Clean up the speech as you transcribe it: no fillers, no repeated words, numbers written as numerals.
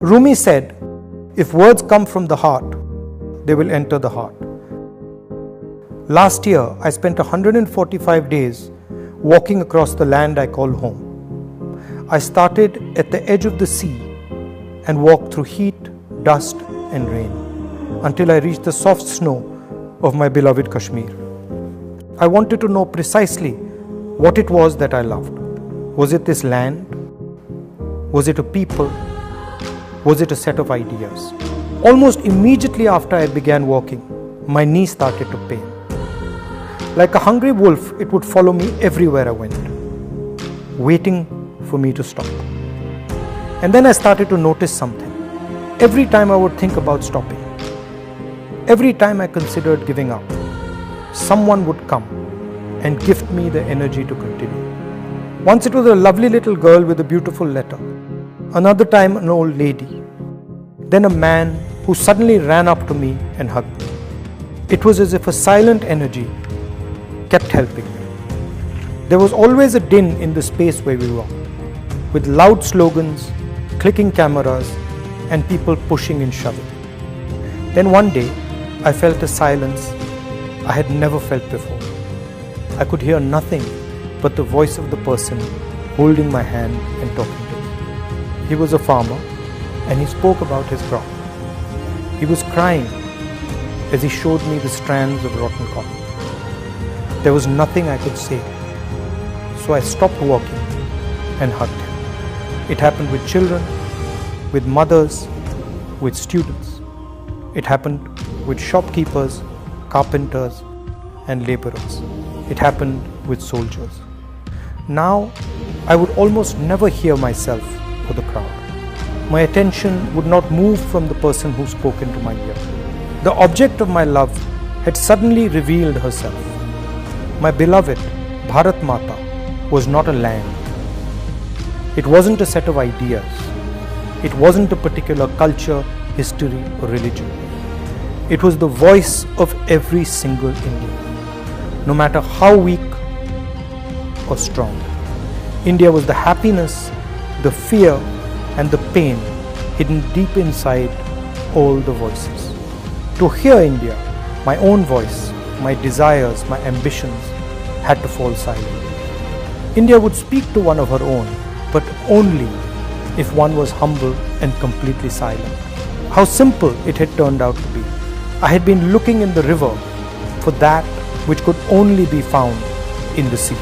Rumi said, if words come from the heart, they will enter the heart. Last year, I spent 145 days walking across the land I call home. I started at the edge of the sea and walked through heat, dust and rain until I reached the soft snow of my beloved Kashmir. I wanted to know precisely what it was that I loved. Was it this land? Was it a people? Was it a set of ideas? Almost immediately after I began walking, my knee started to pain. Like a hungry wolf, it would follow me everywhere I went, waiting for me to stop. And then I started to notice something. Every time I would think about stopping, every time I considered giving up, someone would come and gift me the energy to continue. Once it was a lovely little girl with a beautiful letter. Another time an old lady. Then a man who suddenly ran up to me and hugged me. It was as if a silent energy kept helping me. There was always a din in the space where we walked, with loud slogans, clicking cameras, and people pushing and shoving. Then one day, I felt a silence I had never felt before. I could hear nothing but the voice of the person holding my hand and talking to me. He was a farmer and he spoke about his crop. He was crying as he showed me the strands of rotten cotton. There was nothing I could say, so I stopped walking and hugged him. It happened with children, with mothers, with students. It happened with shopkeepers, carpenters, and laborers. It happened with soldiers. Now, I would almost never hear myself or the crowd. My attention would not move from the person who spoke into my ear. The object of my love had suddenly revealed herself. My beloved Bharat Mata was not a land. It wasn't a set of ideas. It wasn't a particular culture, history, or religion. It was the voice of every single Indian, no matter how weak or strong. India was the happiness, the fear, and the pain hidden deep inside all the voices. To hear India, my own voice, my desires, my ambitions had to fall silent. India would speak to one of her own, but only if one was humble and completely silent. How simple it had turned out to be. I had been looking in the river for that which could only be found in the sea.